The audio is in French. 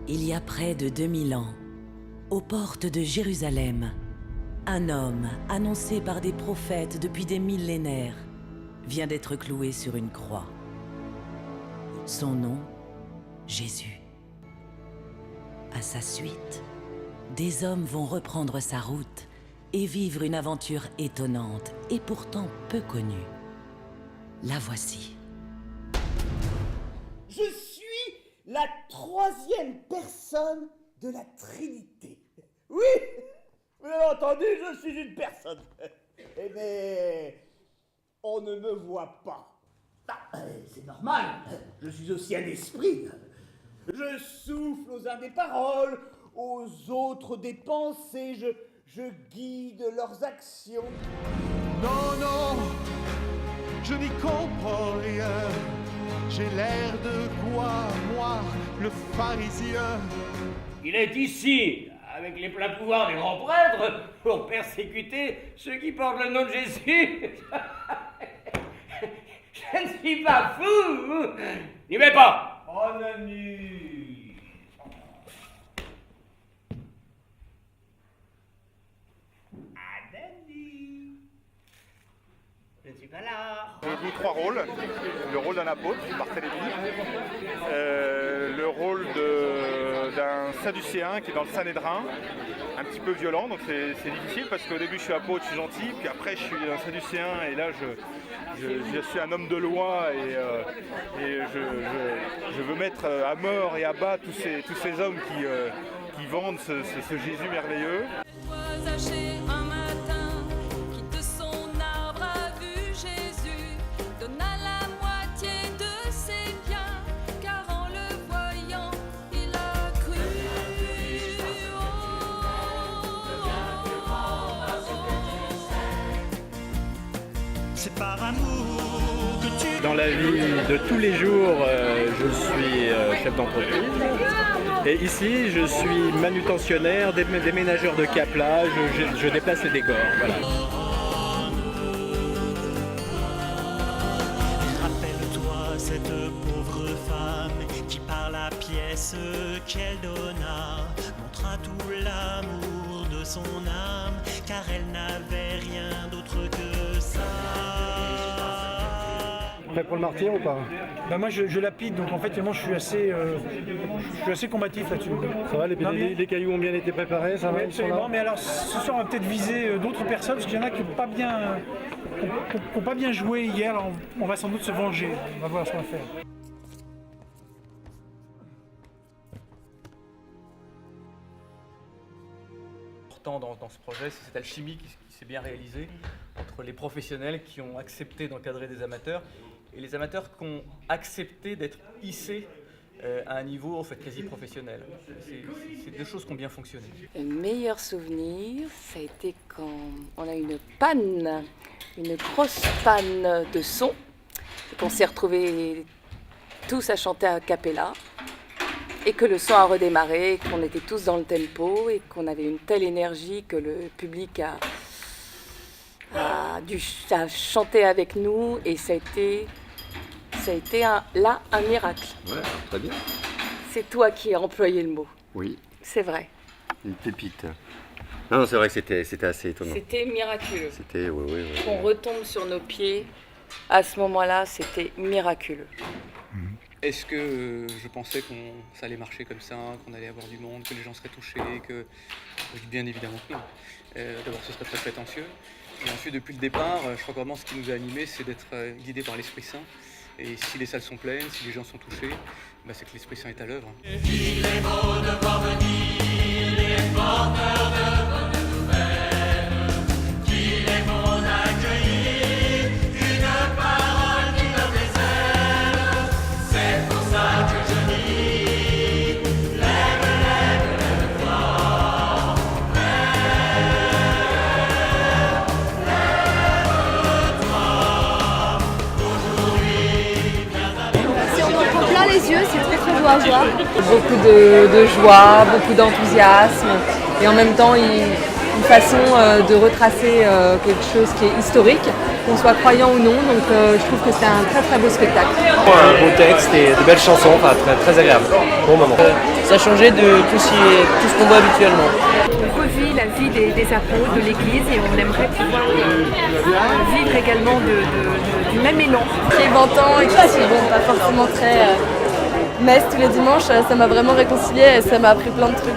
Il y a près de 2000 ans, aux portes de Jérusalem, un homme, annoncé par des prophètes depuis des millénaires, vient d'être cloué sur une croix. Son nom, Jésus. À sa suite, des hommes vont reprendre sa route et vivre une aventure étonnante et pourtant peu connue. La voici. Je suis la troisième personne de la Trinité. Oui, vous avez entendu, je suis une personne. Eh mais on ne me voit pas. Ah, c'est normal, je suis aussi un esprit. Je souffle aux uns des paroles, aux autres des pensées, je guide leurs actions. Non, non, je n'y comprends rien. J'ai l'air de quoi, moi, le pharisien? Il est ici, avec les pleins pouvoirs des grands prêtres, pour persécuter ceux qui portent le nom de Jésus. Je ne suis pas fou. N'y vais pas. On amuse. Adani. Je ne suis pas là. Je joue 3 rôles. Le rôle d'un apôtre, Barthélemy, le rôle d'un sadducéen qui est dans le Sanhédrin, un petit peu violent, donc c'est difficile parce qu'au début je suis apôtre, je suis gentil, puis après je suis un sadducéen et là je suis un homme de loi et je veux mettre à mort et à bas tous ces hommes qui vendent ce Jésus merveilleux. Un matin, qui de son arbre a vu Jésus, donna la moitié de ses biens, car en le voyant, il a cru. C'est par amour que tu... Dans la vie de tous les jours, je suis chef d'entreprise. Et ici, je suis manutentionnaire, déménageur de Capla, je déplace les décors. Voilà. Rappelle-toi cette pauvre femme qui par la pièce qu'elle donna montra tout l'amour de son âme, car elle n'avait rien d'autre que ça. Prêt pour le martyr ou pas? Bah moi je lapide, donc en fait moi je suis assez combatif là-dessus. Ça va, les cailloux ont bien été préparés, ça va? Oui, absolument, mais alors ce soir on va peut-être viser d'autres personnes, parce qu'il y en a qui n'ont pas bien joué hier, alors on va sans doute se venger, on va voir ce qu'on va faire. Dans ce projet, c'est cette alchimie qui s'est bien réalisée entre les professionnels qui ont accepté d'encadrer des amateurs et les amateurs qui ont accepté d'être hissés à un niveau en fait quasi professionnel. C'est deux choses qui ont bien fonctionné. Le meilleur souvenir, ça a été quand on a eu une grosse panne de son, et qu'on s'est retrouvés tous à chanter a cappella. Et que le son a redémarré, qu'on était tous dans le tempo et qu'on avait une telle énergie que le public a chanté avec nous et ça a été un miracle. Ouais, très bien. C'est toi qui as employé le mot. Oui. C'est vrai. Une pépite. Non, c'est vrai que c'était assez étonnant. C'était miraculeux. C'était, oui. Qu'on retombe sur nos pieds, à ce moment-là, c'était miraculeux. Est-ce que je pensais ça allait marcher comme ça, qu'on allait avoir du monde, que les gens seraient touchés, que bien évidemment que non. D'abord ce serait très prétentieux. Et ensuite depuis le départ, je crois que vraiment ce qui nous a animés, c'est d'être guidés par l'Esprit Saint. Et si les salles sont pleines, si les gens sont touchés, c'est que l'Esprit Saint est à l'œuvre. Il est beau de voir venir les porteurs de bonnes nouvelles, qu'il est bon d'accueillir une parole qui donne des ailes. C'est pour ça que je dis, lève-toi, aujourd'hui, Si on en prend plein les yeux, c'est très très beau à voir. Beaucoup de joie, beaucoup d'enthousiasme et en même temps une façon de retracer quelque chose qui est historique, qu'on soit croyant ou non, donc je trouve que c'est un très très beau spectacle. Un beau texte et de belles chansons, enfin très agréable, bon moment. Ça a changé de tout ce qu'on voit habituellement. On revit la vie des apôtres, de l'Église, et on aimerait pouvoir vivre également du même élan. J'ai 20 ans et qui suis pas forcément très messe tous les dimanches, ça m'a vraiment réconciliée et ça m'a appris plein de trucs.